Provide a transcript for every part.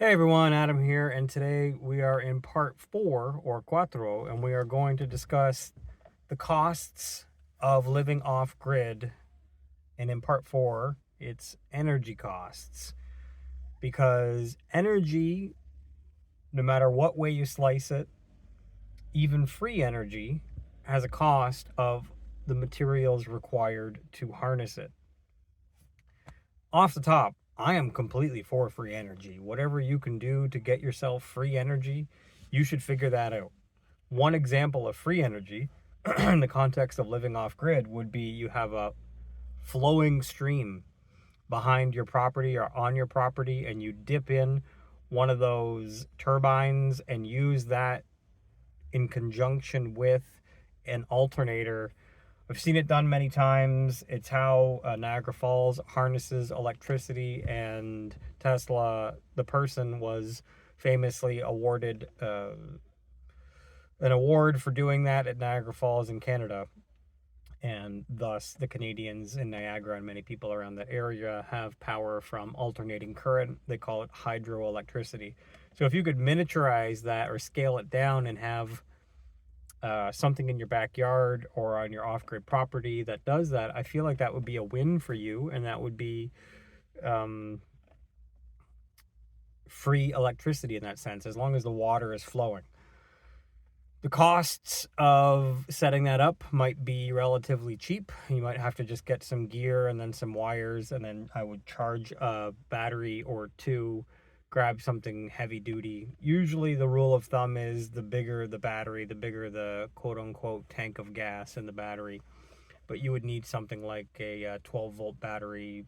Hey everyone, Adam here, and today we are in part 4 or cuatro, and we are going to discuss the costs of living off grid. And in part 4, it's energy costs. Because energy, no matter what way you slice it, even free energy, has a cost of the materials required to harness it. Off the top, I am completely for free energy. Whatever you can do to get yourself free energy, you should figure that out. One example of free energy in the context of living off grid would be you have a flowing stream behind your property or on your property, and you dip in one of those turbines and use that in conjunction with an alternator. I've seen it done many times. It's how Niagara Falls harnesses electricity, and Tesla, the person, was famously awarded an award for doing that at Niagara Falls in Canada. And thus, the Canadians in Niagara and many people around the area have power from alternating current. They call it hydroelectricity. So, if you could miniaturize that or scale it down and have something in your backyard or on your off-grid property that does that, I feel like that would be a win for you, and that would be um, free electricity in that sense, as long as the water is flowing. The costs of setting that up might be relatively cheap. You might have to just get some gear and then some wires, and then I would charge a battery or two, grab something heavy duty. Usually the rule of thumb is the bigger the battery, the bigger the quote unquote tank of gas in the battery. But you would need something like a 12 volt battery,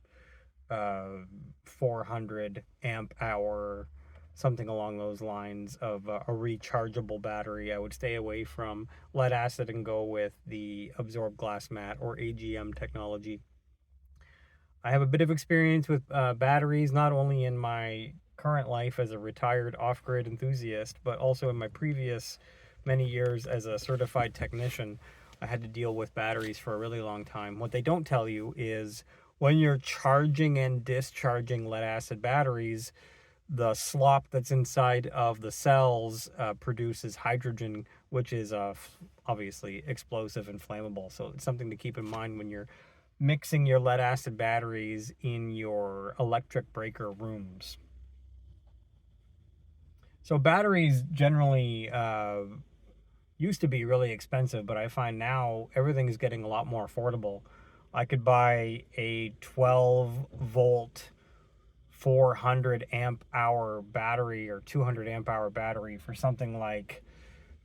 400 amp hour, something along those lines of a rechargeable battery. I would stay away from lead acid and go with the absorbed glass mat or AGM technology. I have a bit of experience with batteries, not only in my current life as a retired off-grid enthusiast, but also in my previous many years as a certified technician. I had to deal with batteries for a really long time. What they don't tell you is when you're charging and discharging lead acid batteries, the slop that's inside of the cells produces hydrogen, which is obviously explosive and flammable. So it's something to keep in mind when you're mixing your lead acid batteries in your electric breaker rooms. So batteries generally used to be really expensive, but I find now everything is getting a lot more affordable. I could buy a 12 volt 400 amp hour battery or 200 amp hour battery for something like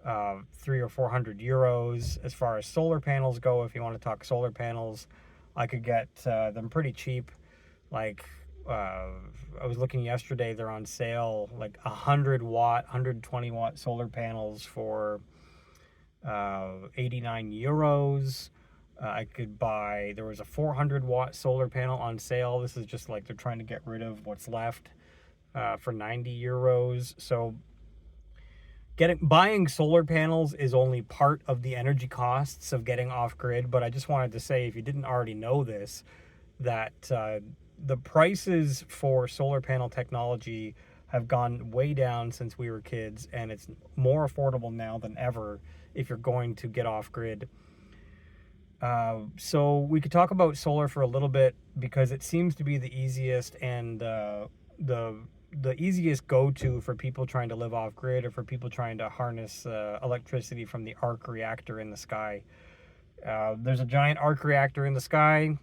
300 or 400 euros. As far as solar panels go, if you want to talk solar panels, I could get them pretty cheap. Like I was looking yesterday, they're on sale, like 100 watt, 120 watt solar panels for 89 euros. I could buy, there was a 400 watt solar panel on sale. This is just like they're trying to get rid of what's left for 90 euros. So buying solar panels is only part of the energy costs of getting off grid. But I just wanted to say, if you didn't already know this, that the prices for solar panel technology have gone way down since we were kids, and it's more affordable now than ever if you're going to get off grid. So we could talk about solar for a little bit because it seems to be the easiest and the easiest go-to for people trying to live off grid, or for people trying to harness electricity from the arc reactor in the sky. There's a giant arc reactor in the sky,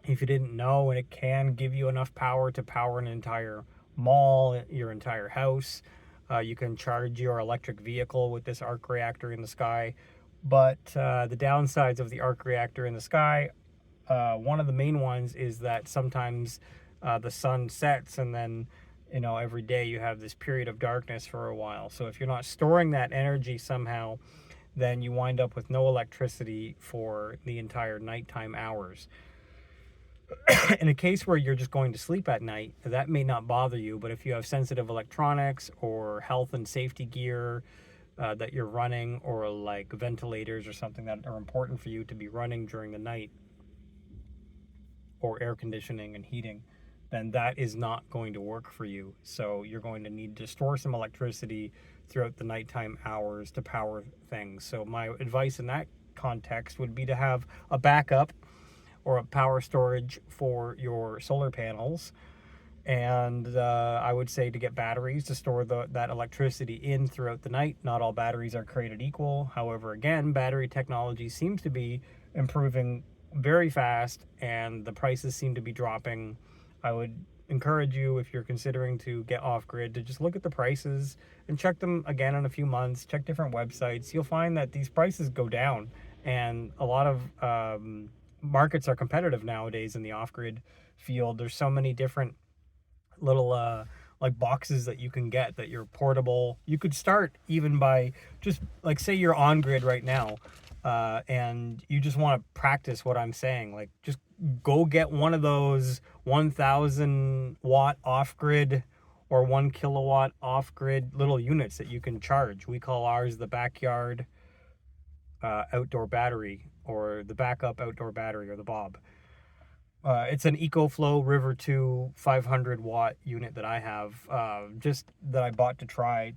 if you didn't know, and it can give you enough power to power an entire mall, your entire house. You can charge your electric vehicle with this arc reactor in the sky. But the downsides of the arc reactor in the sky, one of the main ones is that sometimes the sun sets, and then every day you have this period of darkness for a while. So if you're not storing that energy somehow, then you wind up with no electricity for the entire nighttime hours. In a case where you're just going to sleep at night, that may not bother you, but if you have sensitive electronics or health and safety gear that you're running, or like ventilators or something that are important for you to be running during the night, or air conditioning and heating, then that is not going to work for you. So you're going to need to store some electricity throughout the nighttime hours to power things. So my advice in that context would be to have a backup or a power storage for your solar panels. And I would say to get batteries to store that electricity in throughout the night. Not all batteries are created equal. However, again, battery technology seems to be improving very fast and the prices seem to be dropping. I would encourage you, if you're considering to get off grid, to just look at the prices and check them again in a few months. Check different websites. You'll find that these prices go down, and a lot of markets are competitive nowadays in the off grid field. There's so many different little like boxes that you can get that you're portable. You could start even by just, like, say you're on grid right now, and you just want to practice what I'm saying. Like, just go get one of those 1000 watt off grid or 1 kilowatt off grid little units that you can charge. We call ours the backyard outdoor battery, or the backup outdoor battery, or the Bob. It's an EcoFlow River 2 500 watt unit that I have, just that I bought to try.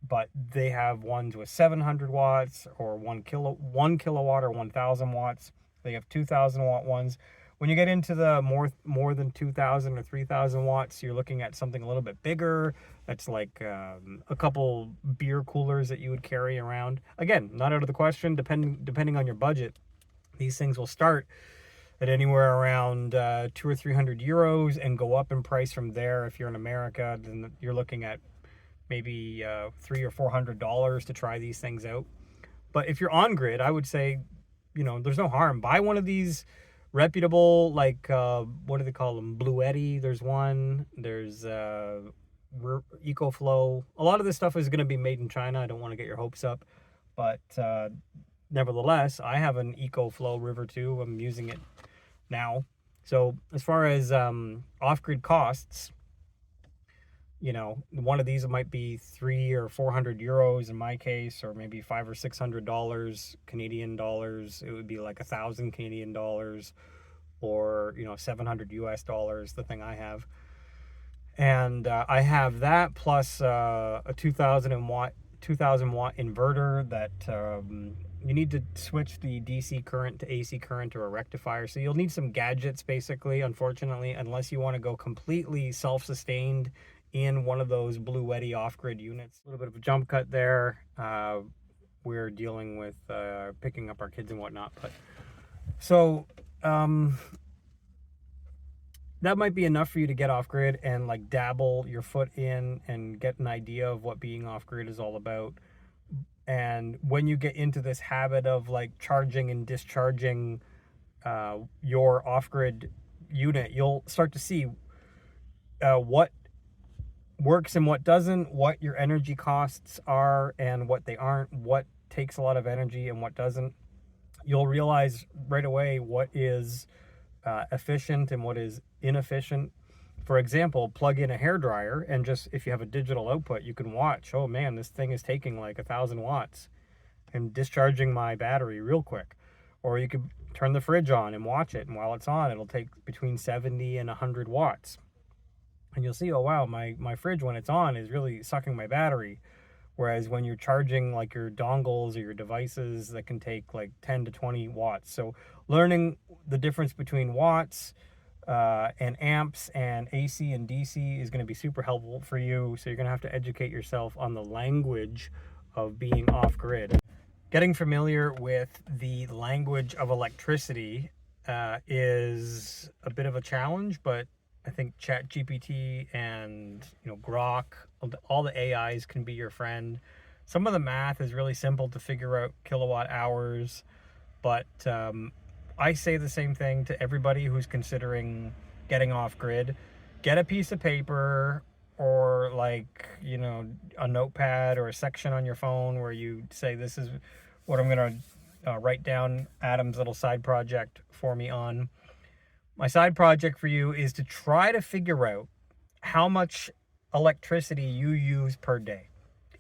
But they have ones with 700 watts or 1 kilowatt or 1000 watts. They have 2000 watt ones. When you get into the more than 2000 or 3000 watts, you're looking at something a little bit bigger. That's like a couple beer coolers that you would carry around. Again, not out of the question, depending on your budget. These things will start at anywhere around 200 or 300 euros and go up in price from there. If you're in America, then you're looking at maybe $300 or $400 to try these things out. But if you're on grid, I would say, there's no harm. Buy one of these reputable, like, what do they call them? Bluetti, there's one. There's EcoFlow. A lot of this stuff is going to be made in China. I don't want to get your hopes up. But nevertheless, I have an EcoFlow River 2. I'm using it now. So as far as off-grid costs, one of these might be 300 or 400 euros in my case, or maybe $500 or $600 Canadian dollars. It would be like 1,000 Canadian dollars, or 700 US dollars, the thing I have. And I have that plus a 2000 watt inverter that you need to switch the DC current to AC current, or a rectifier. So you'll need some gadgets, basically, unfortunately, unless you want to go completely self-sustained in one of those Bluetti off-grid units. A little bit of a jump cut there. We're dealing with picking up our kids and whatnot. But so that might be enough for you to get off-grid and like dabble your foot in and get an idea of what being off-grid is all about. And when you get into this habit of like charging and discharging your off-grid unit, you'll start to see what works and what doesn't, what your energy costs are and what they aren't, what takes a lot of energy and what doesn't. You'll realize right away what is efficient and what is inefficient. For example, plug in a hairdryer and just, if you have a digital output, you can watch, oh man, this thing is taking like 1,000 watts and discharging my battery real quick. Or you could turn the fridge on and watch it, and while it's on, it'll take between 70 and 100 watts. And you'll see, oh wow, my fridge, when it's on, is really sucking my battery. Whereas when you're charging like your dongles or your devices, that can take like 10 to 20 watts. So learning the difference between watts and amps and AC and DC is going to be super helpful for you. So you're going to have to educate yourself on the language of being off grid. Getting familiar with the language of electricity is a bit of a challenge, but I think ChatGPT and Grok, all the AIs can be your friend. Some of the math is really simple to figure out, kilowatt hours, but I say the same thing to everybody who's considering getting off grid. Get a piece of paper or like, a notepad or a section on your phone where you say, this is what I'm going to write down Adam's little side project for me on. My side project for you is to try to figure out how much electricity you use per day.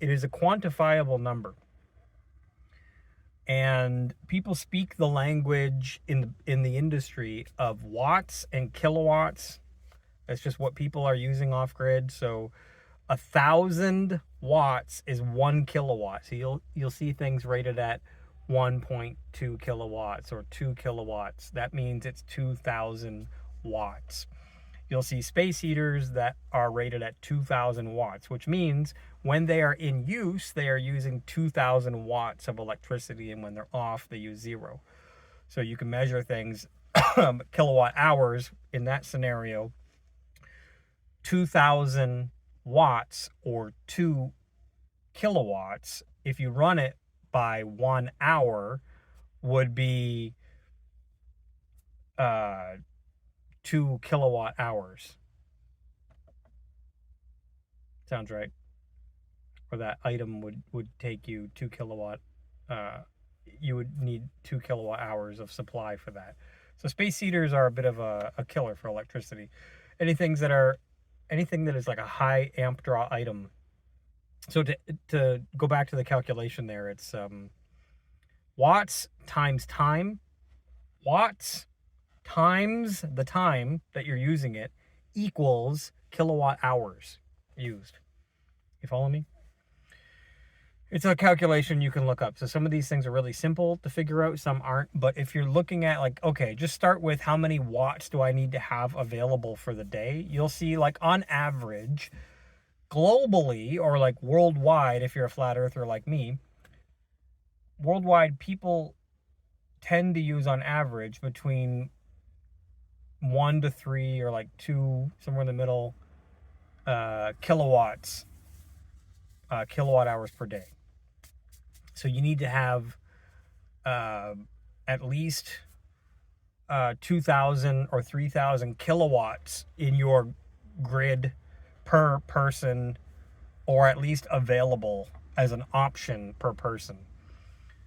It is a quantifiable number. And people speak the language in the industry of watts and kilowatts That's just what people are using off grid. So 1,000 watts is 1 kilowatt. So you'll see things rated at 1.2 kilowatts or 2 kilowatts. That means it's 2,000 watts. You'll see space heaters that are rated at 2,000 watts, which means when they are in use, they are using 2,000 watts of electricity, and when they're off, they use 0. So you can measure things kilowatt hours in that scenario. 2,000 watts or 2 kilowatts, if you run it by 1 hour, would be 2 kilowatt hours. Sounds right. Or that item would take you 2 kilowatt. You would need 2 kilowatt hours of supply for that. So space heaters are a bit of a killer for electricity. Anything that is like a high amp draw item. So to go back to the calculation there, it's watts times time. Watts times the time that you're using it equals kilowatt hours used. You follow me? It's a calculation you can look up. So some of these things are really simple to figure out, some aren't. But if you're looking at like, okay, just start with how many watts do I need to have available for the day? You'll see like on average, globally or like worldwide, if you're a flat earther like me, worldwide people tend to use on average between 1 to 3 or like 2, somewhere in the middle, kilowatt hours per day. So you need to have at least 2,000 or 3,000 kilowatts in your grid per person, or at least available as an option per person.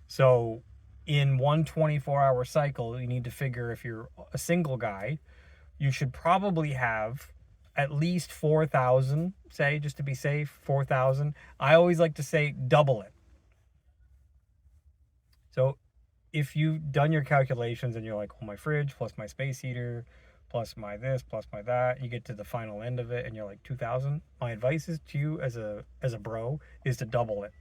So in one 24-hour cycle, you need to figure, if you're a single guy, you should probably have at least 4,000, say, just to be safe, 4,000. I always like to say double it. So if you've done your calculations and you're like, oh, my fridge plus my space heater plus my this plus my that, you get to the final end of it and you're like 2,000. My advice is to you as a bro is to double it,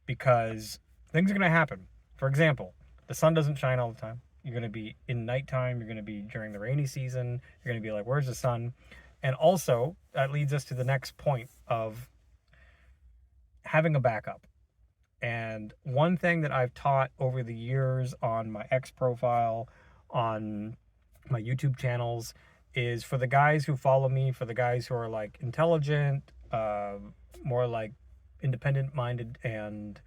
because things are going to happen. For example, the sun doesn't shine all the time. You're going to be in nighttime. You're going to be during the rainy season. You're going to be like, where's the sun? And also, that leads us to the next point of having a backup. And one thing that I've taught over the years on my X profile, on my YouTube channels, is for the guys who follow me, for the guys who are like intelligent, more like independent-minded and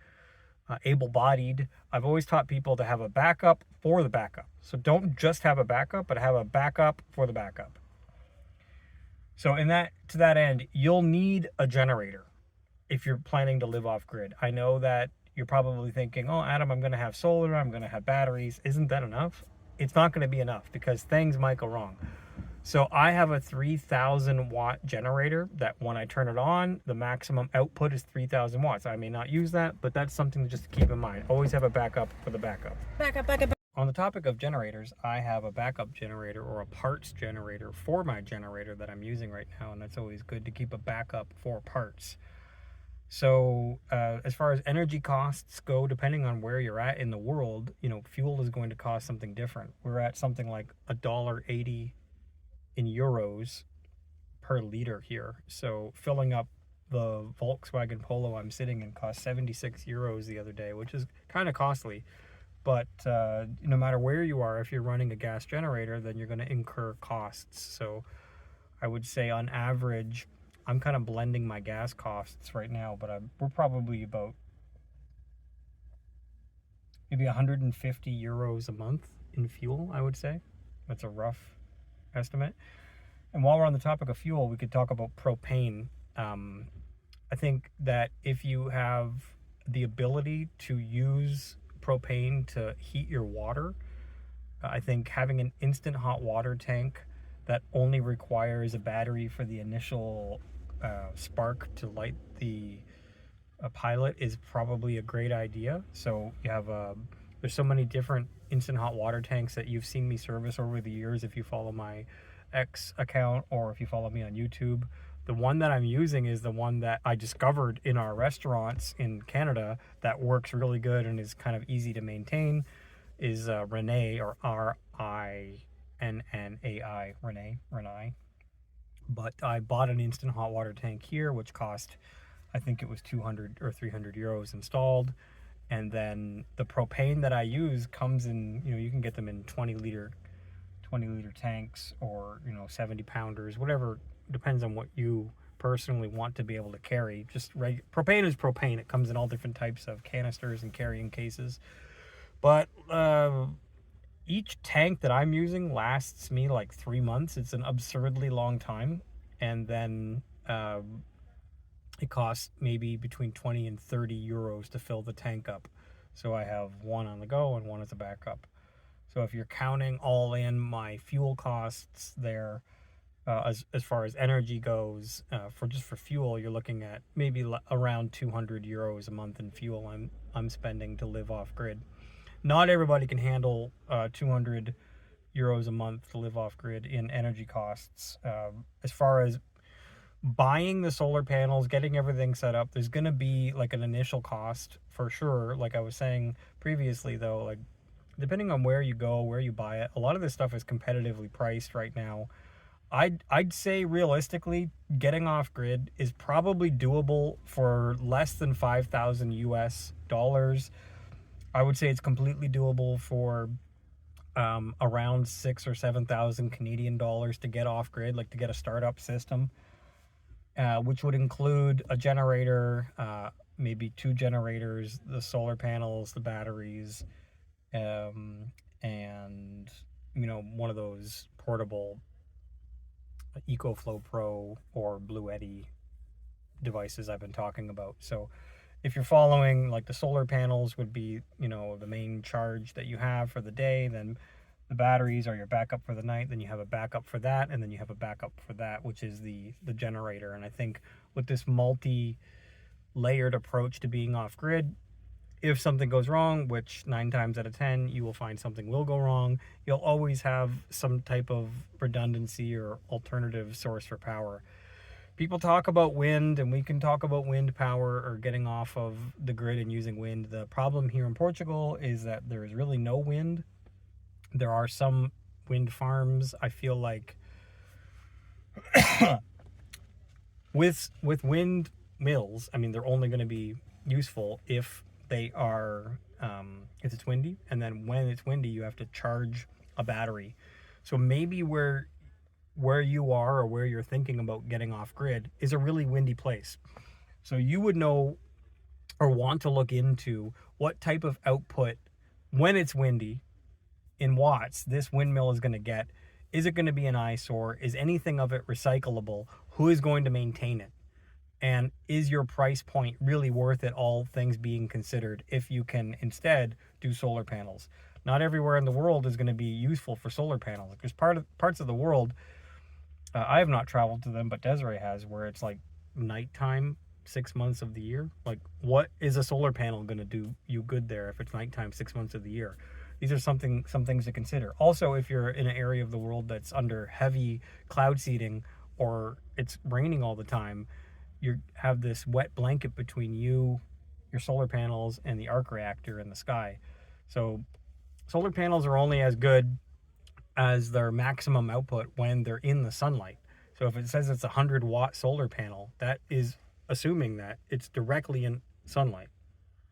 able-bodied, I've always taught people to have a backup for the backup. So don't just have a backup, but have a backup for the backup. So to that end, you'll need a generator if you're planning to live off grid. I know that you're probably thinking, oh, Adam, I'm going to have solar, I'm going to have batteries. Isn't that enough? It's not going to be enough, because things might go wrong. So I have a 3,000 watt generator that when I turn it on, the maximum output is 3,000 watts. I may not use that, but that's something just to keep in mind. Always have a backup for the backup. Backup. On the topic of generators, I have a backup generator or a parts generator for my generator that I'm using right now, and that's always good to keep a backup for parts. So as far as energy costs go, depending on where you're at in the world, fuel is going to cost something different. We're at something like $1.80 in euros per liter here. So filling up the Volkswagen Polo I'm sitting in cost 76 euros the other day, which is kind of costly. But no matter where you are, if you're running a gas generator, then you're going to incur costs. So I would say on average, I'm kind of blending my gas costs right now, but we're probably about maybe 150 euros a month in fuel, I would say. That's a rough estimate. And while we're on the topic of fuel, we could talk about propane. I think that if you have the ability to use propane to heat your water, I think having an instant hot water tank that only requires a battery for the initial spark to light the pilot is probably a great idea. So you have there's so many different instant hot water tanks that you've seen me service over the years if you follow my X account, or if you follow me on YouTube, the one that I'm using is the one that I discovered in our restaurants in Canada that works really good and is kind of easy to maintain, is Renee, or Rinnai, Renai. But I bought an instant hot water tank here, which cost, I think it was 200 or 300 euros installed. And then the propane that I use comes in, you can get them in 20 liter tanks, or 70 pounders, whatever, depends on what you personally want to be able to carry. Just propane is propane. It comes in all different types of canisters and carrying cases. But each tank that I'm using lasts me like 3 months. It's an absurdly long time. And then it costs maybe between 20 and 30 euros to fill the tank up. So I have one on the go and one as a backup. So if you're counting all in my fuel costs there, as far as energy goes, for fuel, you're looking at maybe around 200 euros a month in fuel I'm spending to live off grid. Not everybody can handle 200 euros a month to live off grid in energy costs. As far as buying the solar panels, getting everything set up, there's going to be like an initial cost for sure. Like I was saying previously, though, like depending on where you go, where you buy it, a lot of this stuff is competitively priced right now. I'd say realistically, getting off grid is probably doable for less than 5,000 US dollars. I would say it's completely doable for around 6 or 7,000 Canadian dollars to get off grid, like to get a startup system. Which would include a generator, maybe 2 generators, the solar panels, the batteries, and one of those portable EcoFlow Pro or Bluetti devices I've been talking about. So if you're following, like the solar panels would be the main charge that you have for the day, then the batteries are your backup for the night, then you have a backup for that, and then you have a backup for that, which is the generator. And I think with this multi-layered approach to being off grid, if something goes wrong, which 9 times out of 10 you will find something will go wrong, you'll always have some type of redundancy or alternative source for power. People talk about wind, and we can talk about wind power or getting off of the grid and using wind. The problem here in Portugal is that there is really no wind. There are some wind farms. I feel like with wind mills, I mean, they're only going to be useful if they are if it's windy, and then when it's windy you have to charge a battery. So maybe where you are, or where you're thinking about getting off grid, is a really windy place. So you would know or want to look into what type of output, when it's windy, in watts, this windmill is going to get. Is it going to be an eyesore? Is anything of it recyclable? Who is going to maintain it? And is your price point really worth it, all things being considered, if you can instead do solar panels? Not everywhere in the world is going to be useful for solar panels. There's parts of the world, I have not traveled to them, but Desiree has, where it's like nighttime 6 months of the year. Like, what is a solar panel going to do you good there if it's nighttime 6 months of the year? These are some things to consider. Also, if you're in an area of the world that's under heavy cloud seeding, or it's raining all the time, you have this wet blanket between you, your solar panels, and the arc reactor in the sky. So solar panels are only as good as their maximum output when they're in the sunlight. So if it says it's a 100-watt solar panel, that is assuming that it's directly in sunlight.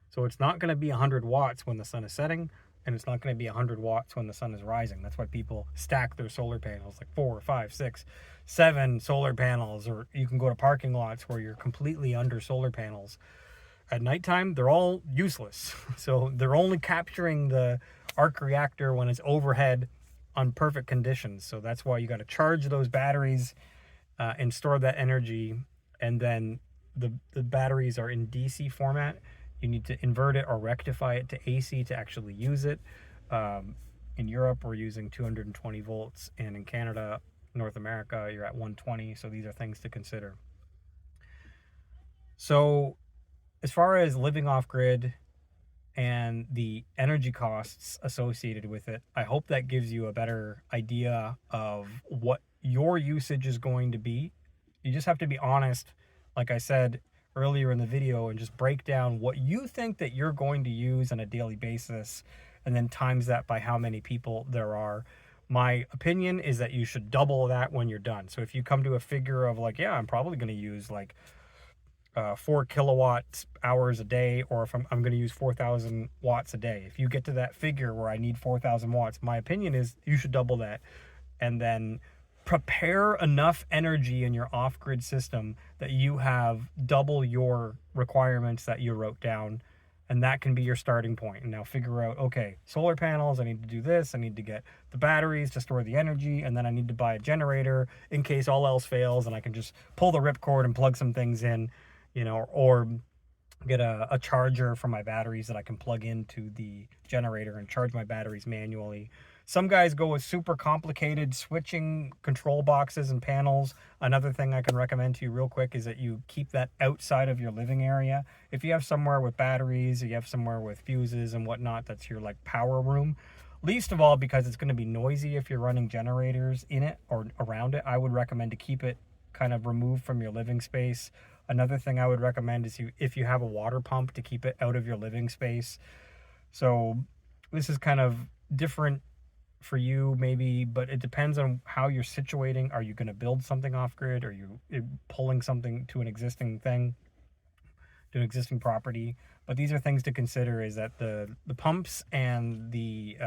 So it's not going to be 100 watts when the sun is setting, and it's not going to be 100 watts when the sun is rising. That's why people stack their solar panels, like 4, 5, 6, 7 solar panels. Or you can go to parking lots where you're completely under solar panels. At nighttime, they're all useless. So they're only capturing the arc reactor when it's overhead on perfect conditions. So that's why you got to charge those batteries and store that energy. And then the batteries are in DC format. You need to invert it or rectify it to AC to actually use it. In Europe, we're using 220 volts, and in Canada, North America, you're at 120. So these are things to consider. So as far as living off grid and the energy costs associated with it, I hope that gives you a better idea of what your usage is going to be. You just have to be honest, like I said earlier in the video, and just break down what you think that you're going to use on a daily basis, and then times that by how many people there are. My opinion is that you should double that when you're done. So if you come to a figure of like, yeah, I'm probably going to use like 4 kilowatt hours a day, or if I'm going to use 4,000 watts a day. If you get to that figure where I need 4,000 watts, my opinion is you should double that, and then prepare enough energy in your off-grid system that you have double your requirements that you wrote down, and that can be your starting point. And now figure out, okay, solar panels, I need to do this, I need to get the batteries to store the energy, and then I need to buy a generator in case all else fails, and I can just pull the ripcord and plug some things in, or get a charger for my batteries that I can plug into the generator and charge my batteries manually. Some guys go with super complicated switching control boxes and panels. Another thing I can recommend to you real quick is that you keep that outside of your living area. If you have somewhere with batteries, or you have somewhere with fuses and whatnot, that's your like power room. Least of all, because it's going to be noisy if you're running generators in it or around it, I would recommend to keep it kind of removed from your living space. Another thing I would recommend is if you have a water pump, to keep it out of your living space. So this is kind of different for you maybe, but it depends on how you're situating. Are you going to build something off grid? Are you pulling something to an existing thing, to an existing property? But these are things to consider, is that the pumps and the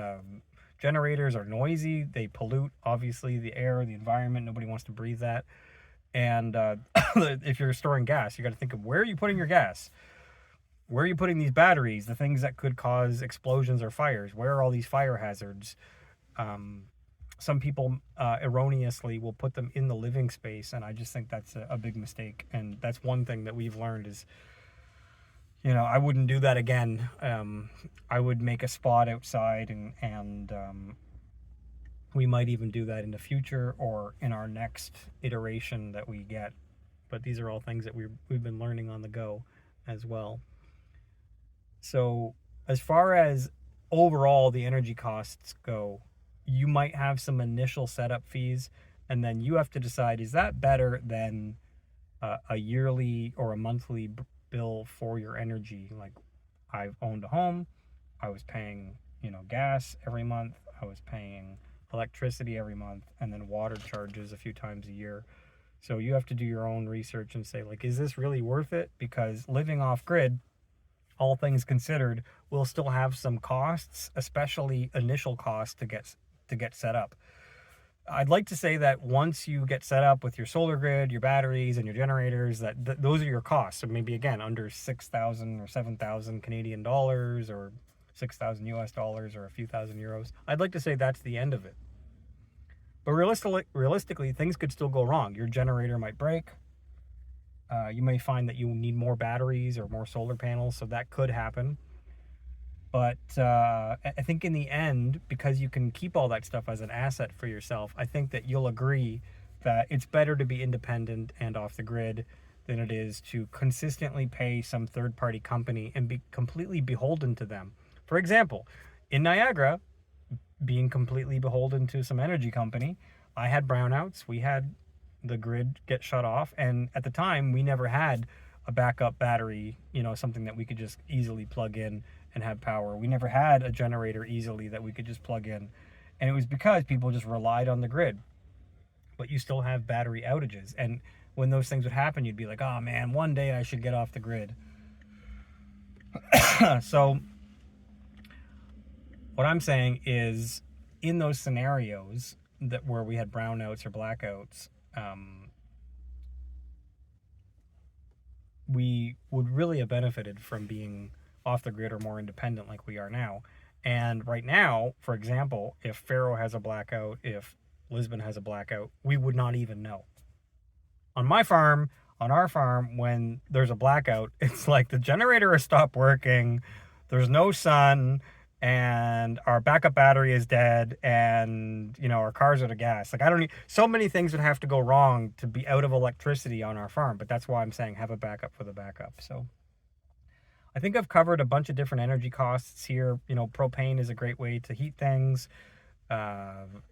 generators are noisy. They pollute, obviously, the air, the environment. Nobody wants to breathe that. And if you're storing gas, you got to think of, where are you putting your gas? Where are you putting these batteries, the things that could cause explosions or fires? Where are all these fire hazards? Some people erroneously will put them in the living space, and I just think that's a big mistake. And that's one thing that we've learned is, I wouldn't do that again. I would make a spot outside, and we might even do that in the future or in our next iteration that we get. But these are all things that we've been learning on the go as well. So as far as overall the energy costs go, you might have some initial setup fees, and then you have to decide, is that better than a yearly or a monthly bill for your energy? Like, I've owned a home, I was paying, gas every month, I was paying electricity every month, and then water charges a few times a year. So you have to do your own research and say, like, is this really worth it? Because living off grid, all things considered, will still have some costs, especially initial costs to get set up. I'd like to say that once you get set up with your solar grid, your batteries, and your generators, that those are your costs. So maybe, again, under 6,000 or 7,000 Canadian dollars, or 6,000 US dollars, or a few thousand euros. I'd like to say that's the end of it. But realistically, things could still go wrong. Your generator might break. You may find that you need more batteries or more solar panels, so that could happen. But I think in the end, because you can keep all that stuff as an asset for yourself, I think that you'll agree that it's better to be independent and off the grid than it is to consistently pay some third-party company and be completely beholden to them. For example, in Niagara, being completely beholden to some energy company, I had brownouts. We had the grid get shut off, and at the time, we never had a backup battery, something that we could just easily plug in and have power. We never had a generator easily that we could just plug in, and it was because people just relied on the grid. But you still have battery outages, and when those things would happen, you'd be like, oh man, one day I should get off the grid. So what I'm saying is, in those scenarios where we had brownouts or blackouts, we would really have benefited from being off the grid or more independent like we are now. And right now, for example, if Faro has a blackout, if Lisbon has a blackout, we would not even know. On our farm, when there's a blackout, it's like the generator has stopped working, there's no sun, and our backup battery is dead, and our cars are out of gas. Like, so many things would have to go wrong to be out of electricity on our farm. But that's why I'm saying have a backup for the backup. So I think I've covered a bunch of different energy costs here. Propane is a great way to heat things.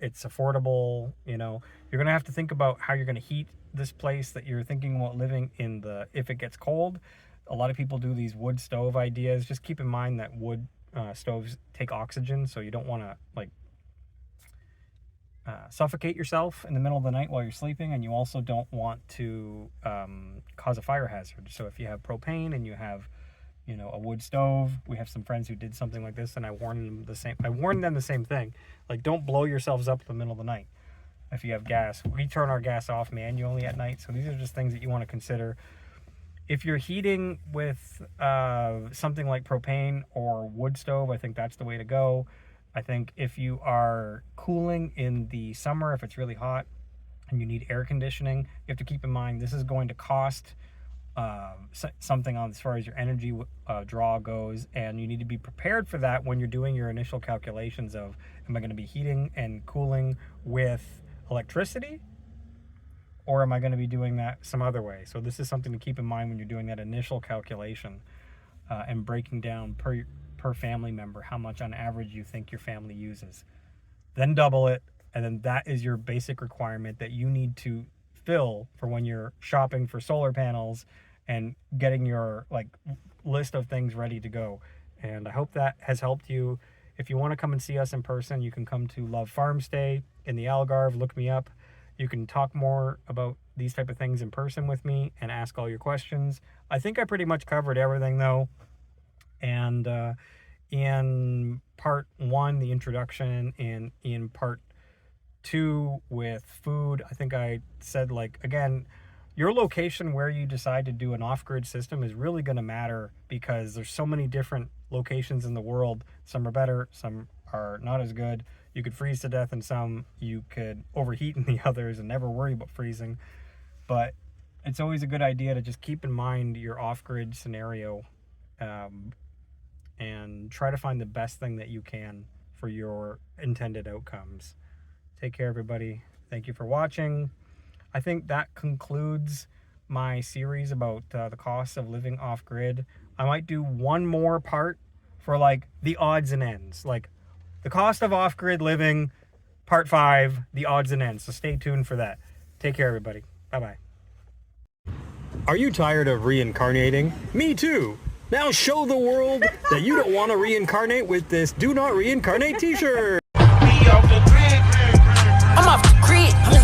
It's affordable. You know, you're gonna have to think about how you're gonna heat this place that you're thinking about living in if it gets cold. A lot of people do these wood stove ideas. Just keep in mind that wood stoves take oxygen, so you don't want to like suffocate yourself in the middle of the night while you're sleeping, and you also don't want to cause a fire hazard. So if you have propane and you have, you know, a wood stove, we have some friends who did something like this, and I warned them the same thing. Like, don't blow yourselves up in the middle of the night. If you have gas, we turn our gas off manually at night, so these are just things that you want to consider. If you're heating with something like propane or wood stove, I think that's the way to go. I think if you are cooling in the summer, if it's really hot and you need air conditioning, you have to keep in mind this is going to cost something on as far as your energy draw goes, and you need to be prepared for that when you're doing your initial calculations of, am I going to be heating and cooling with electricity, or am I going to be doing that some other way? So this is something to keep in mind when you're doing that initial calculation and breaking down per family member how much on average you think your family uses. Then double it, and then that is your basic requirement that you need to fill for when you're shopping for solar panels and getting your like list of things ready to go. And I hope that has helped you. If you want to come and see us in person, you can come to Love Farm Stay in the Algarve. Look me up. You can talk more about these type of things in person with me and ask all your questions. I think I pretty much covered everything though. And in part 1, the introduction, and in part 2 with food, I think I said, like, again, your location where you decide to do an off-grid system is really going to matter, because there's so many different locations in the world. Some are better, some are not as good. You could freeze to death in some, you could overheat in the others and never worry about freezing. But it's always a good idea to just keep in mind your off-grid scenario and try to find the best thing that you can for your intended outcomes. Take care, everybody. Thank you for watching. I think that concludes my series about the cost of living off-grid. I might do one more part for like the odds and ends, like the cost of off-grid living, part 5, the odds and ends. So stay tuned for that. Take care, everybody. Bye-bye. Are you tired of reincarnating? Me too. Now show the world that you don't want to reincarnate with this Do Not Reincarnate t-shirt. I'm off the grid.